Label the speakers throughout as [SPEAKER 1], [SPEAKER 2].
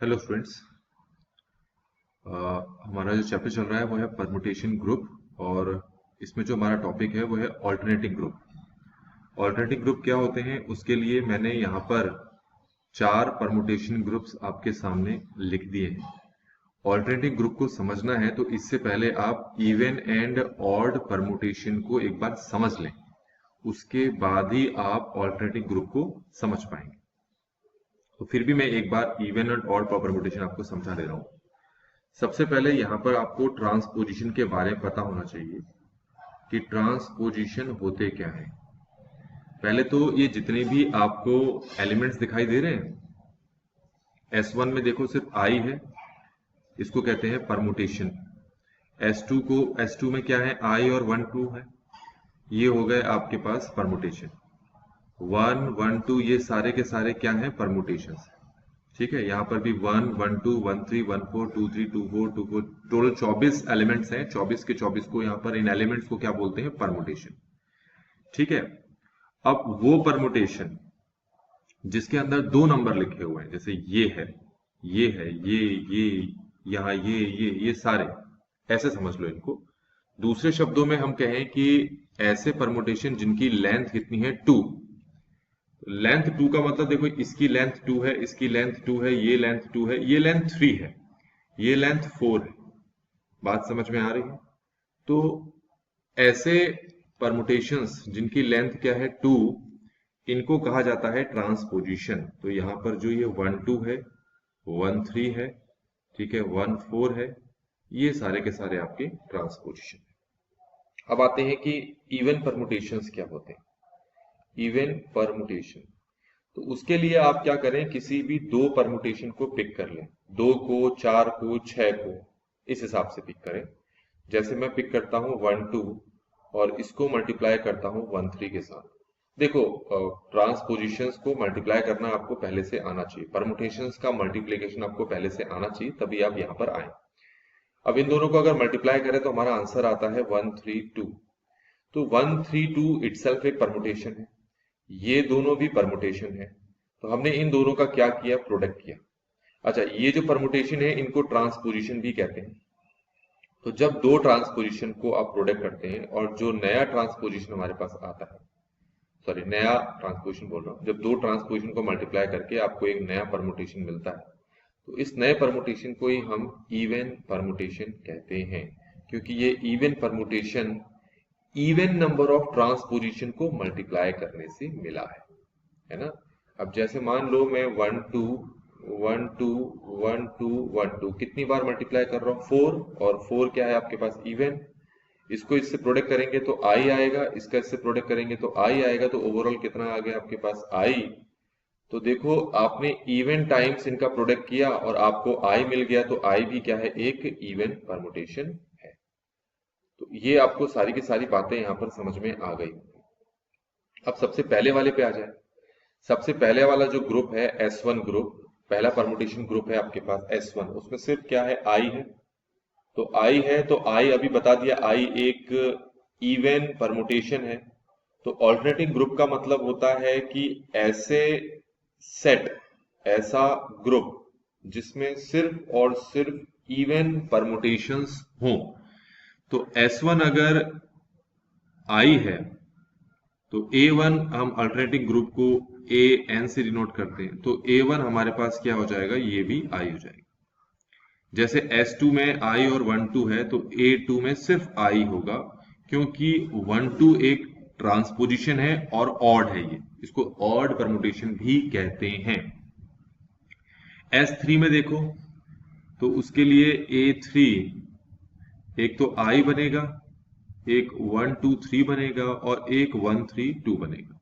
[SPEAKER 1] Hello friends. हमारा जो chapter चल रहा है वो है परमुटेशन ग्रुप। और इसमें जो हमारा टॉपिक है वो है ऑल्टरनेटिंग ग्रुप। ऑल्टरनेटिंग ग्रुप क्या होते हैं उसके लिए मैंने यहाँ पर चार परमुटेशन ग्रुप्स आपके सामने लिख दिए हैं। ऑल्टरनेटिंग ग्रुप को समझना है तो इससे पहले आप इवन एंड ऑड परमुटेशन को एक बार समझ लें, उसके बाद ही आप ऑल्टरनेटिंग ग्रुप को समझ पाएंगे। तो फिर भी मैं एक बार इवन एंड ऑड परमुटेशन आपको समझा दे रहा हूँ। सबसे पहले यहाँ पर आपको ट्रांसपोजिशन के बारे में पता होना चाहिए कि ट्रांसपोजिशन होते क्या है। पहले तो ये जितने भी आपको एलिमेंट्स दिखाई दे रहे हैं, S1 में देखो सिर्फ I है, इसको कहते हैं परमुटेशन। S2 में क्या है, I और 1 2 है, ये हो गए आपके पास परमुटेशन। 1 1 2 ये सारे के सारे क्या हैं, परमुटेशन। ठीक है, यहाँ पर भी 1 1 2 1 3 1 4 2 3 2 4 2 4 टोटल 24 एलिमेंट्स हैं। 24 के 24 को यहाँ पर इन एलिमेंट्स को क्या बोलते हैं, परमुटेशन। ठीक है, अब वो परमुटेशन जिसके अंदर दो नंबर लिखे हुए हैं, जैसे ये है, ये है, ये यहाँ ये सारे, ऐसे समझ लो इनको। दूसरे शब्दों में हम कहें कि ऐसे परमुटेशन जिनकी लेंथ कितनी है, 2। लेंथ 2 का मतलब देखो, इसकी लेंथ 2 है, इसकी लेंथ 2 है, ये लेंथ 2 है, ये लेंथ 3 है, ये लेंथ 4 है। बात समझ में आ रही है? तो ऐसे परमुटेशंस जिनकी लेंथ क्या है, 2, इनको कहा जाता है ट्रांसपोजिशन। तो यहां पर जो ये 1 2 है, 1 3 है, ठीक है, 1 4 है, ये सारे के सारे आपके ट्रांसपोजिशन। अब आते हैं कि इवन परमुटेशंस क्या होते हैं। इवन परमुटेशन, तो उसके लिए आप क्या करें, किसी भी दो परमुटेशन को पिक कर लें। 2 को, 4 को, 6 को, इस हिसाब से पिक करें। जैसे मैं पिक करता हूं 1 2 और इसको मल्टीप्लाई करता हूं 1 3 के साथ। देखो, ट्रांसपोजिशंस को मल्टीप्लाई करना आपको पहले से आना चाहिए, परमुटेशंस का मल्टीप्लिकेशन आपको पहले से आना चाहिए, तभी आप यहां पर आए। अब इन दोनों को अगर मल्टीप्लाई करें तो हमारा आंसर आता है 1 3 2। तो 1 3 2 इटसेल्फ एक परमुटेशन है, ये दोनों भी परमुटेशन है। तो हमने इन दोनों का क्या किया, प्रोडक्ट किया। अच्छा, ये जो परमुटेशन है इनको ट्रांसपोजिशन भी कहते हैं। तो जब दो ट्रांसपोजिशन को आप प्रोडक्ट करते हैं और जो नया ट्रांसपोजिशन हमारे पास आता है, सॉरी नया ट्रांसपोजिशन बोल रहा हूं, जब दो ट्रांसपोजिशन को मल्टीप्लाई करके आपको एक नया परमुटेशन मिलता है, तो इस नए परमुटेशन को ही हम इवन परमुटेशन कहते हैं, क्योंकि ये even permutation even number of transposition को मल्टीप्लाई करने से मिला है ना। अब जैसे मान लो मैं 1 2 1 2 1 2 1 2 कितनी बार मल्टीप्लाई कर रहा हूं, 4, और 4 क्या है आपके पास, इवन। इसको इससे प्रोडक्ट करेंगे तो आई आएगा, इसका इससे प्रोडक्ट करेंगे तो आई आएगा, तो ओवरऑल कितना आ गया आपके पास, आई। तो देखो, आपने इवन टाइम्स इनका प्रोडक्ट किया और आपको आई मिल गया, तो आई भी क्या है, एक इवन परमुटेशन है। तो ये आपको सारी की सारी बातें यहां पर समझ में आ गई। अब सबसे पहले वाले पे आ जाए। सबसे पहले वाला जो ग्रुप है, S1 ग्रुप, पहला परमुटेशन ग्रुप है आपके पास S1, उसमें सिर्फ क्या है, आई है। तो आई है, तो आई अभी बता दिया, आई एक इवन परमुटेशन है। तो ऑल्टरनेटिंग ग्रुप का मतलब होता है कि ऐसे सेट, ऐसा ग्रुप जिसमें सिर्फ और सिर्फ इवन परमुटेशंस हों। तो S1 अगर आई है तो A1, हम अल्टरनेटिंग ग्रुप को AN से डिनोट करते हैं, तो A1 हमारे पास क्या हो जाएगा, ये भी I हो जाएगा। जैसे S2 में I और 1 2 है, तो A2 में सिर्फ I होगा, क्योंकि 1 2 एक ट्रांसपोजिशन है और ऑड है, ये इसको ऑड परमुटेशन भी कहते हैं। S3 में देखो, तो उसके लिए A3 एक तो I बनेगा, एक 1 2 3 बनेगा और एक 1 3 2 बनेगा।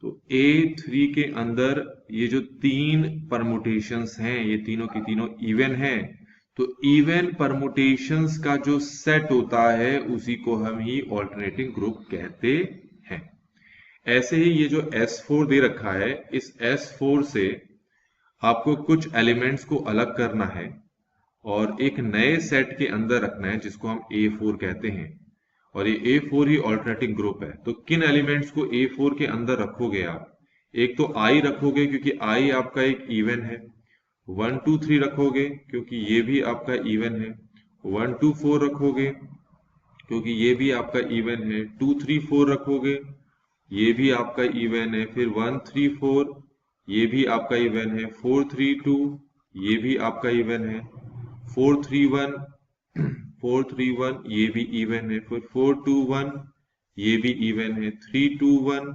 [SPEAKER 1] तो A3 के अंदर ये जो तीन परमुटेशंस हैं, ये तीनों की तीनों इवन हैं। तो इवन परमुटेशंस का जो सेट होता है उसी को हम ही ऑल्टरनेटिंग ग्रुप कहते हैं। ऐसे ही ये जो S4 दे रखा है, इस S4 से आपको कुछ एलिमेंट्स को अलग करना है और एक नए सेट के अंदर रखना है, जिसको हम A4 कहते हैं। और ये A4 ही ऑल्टरनेटिंग ग्रुप है। तो किन एलिमेंट्स को A4 के अंदर रखोगे आप, एक तो I रखोगे, क्योंकि I आपका एक इवन है, 1 2 3 रखोगे क्योंकि ये भी आपका इवन है, 1 2 4 रखोगे क्योंकि ये भी आपका इवन है, 2 3 4 रखोगे ये भी आपका इवन है, फिर 1 3 4 ये भी आपका इवन है, 4 3 2 ये भी आपका इवन है, 4 3 1 4 3 1 ये भी इवन है, फिर 4 2 1 ये भी इवन है, 3 2 1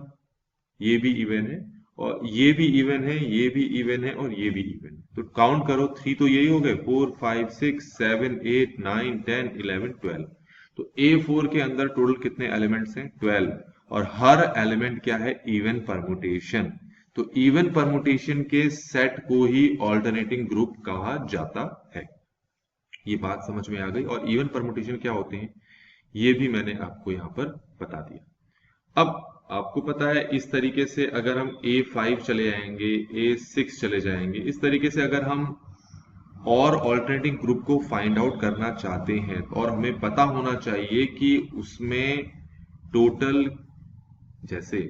[SPEAKER 1] ये भी इवन है, और ये भी इवन है, ये भी इवन है, और ये भी इवन है। तो काउंट करो, 3 तो यही हो गए, 4 5 6 7 8 9 10 11 12। तो A4 के अंदर टोटल कितने एलिमेंट्स हैं? 12। और हर एलिमेंट क्या है? Even permutation. तो इवन परमुटेशन के सेट को ही ऑल्टरनेटिंग ग्रुप कहा जाता है। ये बात समझ में आ गई। और इवन परमुटेशन क्या होते हैं ये भी मैंने आपको यहां पर बता दिया। अब आपको पता है इस तरीके से अगर हम A5 चले जाएंगे, A6 चले जाएंगे, इस तरीके से अगर हम और ऑल्टरनेटिंग ग्रुप को फाइंड आउट करना चाहते हैं और हमें पता होना चाहिए कि उसमें टोटल, जैसे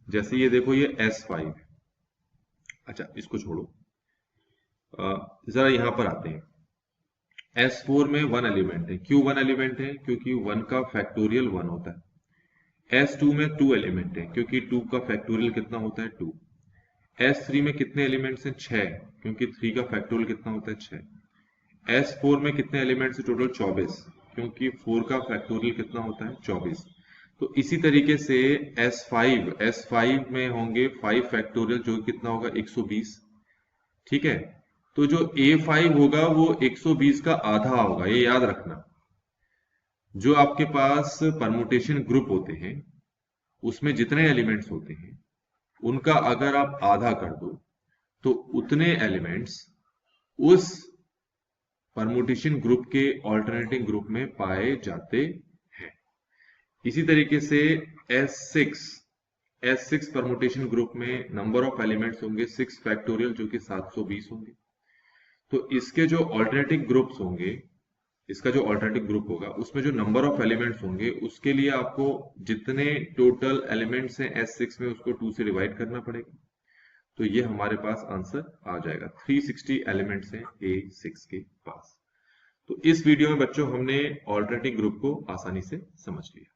[SPEAKER 1] जैसे ये देखो ये S5, अच्छा इसको छोड़ो, जरा यहां पर आते हैं। S4 में 1 एलिमेंट है। क्यों 1 एलिमेंट है? क्योंकि 1 का फैक्टोरियल 1 होता है। S2 में 2 एलिमेंट है क्योंकि 2 का फैक्टोरियल कितना होता है? 2। S3 में कितने एलिमेंट्स हैं? 6, क्योंकि 3 का फैक्टोरियल कितना होता है? 6। S4 में कितने एलिमेंट्स हैं? टोटल 24, क्योंकि 4 का फैक्टोरियल कितना होता है? 24। तो इसी तरीके से S5 में होंगे 5 फैक्टोरियल, जो कितना होगा? 120। ठीक है, तो जो A5 होगा वो 120 का आधा होगा, ये याद रखना। जो आपके पास परमुटेशन ग्रुप होते हैं उसमें जितने एलिमेंट्स होते हैं उनका अगर आप आधा कर दो तो उतने एलिमेंट्स उस परमुटेशन ग्रुप के ऑल्टरनेटिंग ग्रुप में पाए जाते हैं। इसी तरीके से S6 परमुटेशन ग्रुप में नंबर ऑफ एलिमेंट्स होंगे 6 फैक्टोरियल, जो कि 720 होंगे। तो इसके जो ऑल्टरनेटिव ग्रुप्स होंगे, इसका जो ऑल्टरनेटिव ग्रुप होगा उसमें जो नंबर ऑफ एलिमेंट्स होंगे उसके लिए आपको जितने टोटल एलिमेंट्स हैं S6 में उसको 2 से डिवाइड करना पड़ेगा। तो ये हमारे पास आंसर आ जाएगा। 360 एलिमेंट्स हैं A6 के पास। तो इस वीडियो में बच्चों हमने ऑल्टरनेटिव ग्रुप को आसानी से समझ लिया।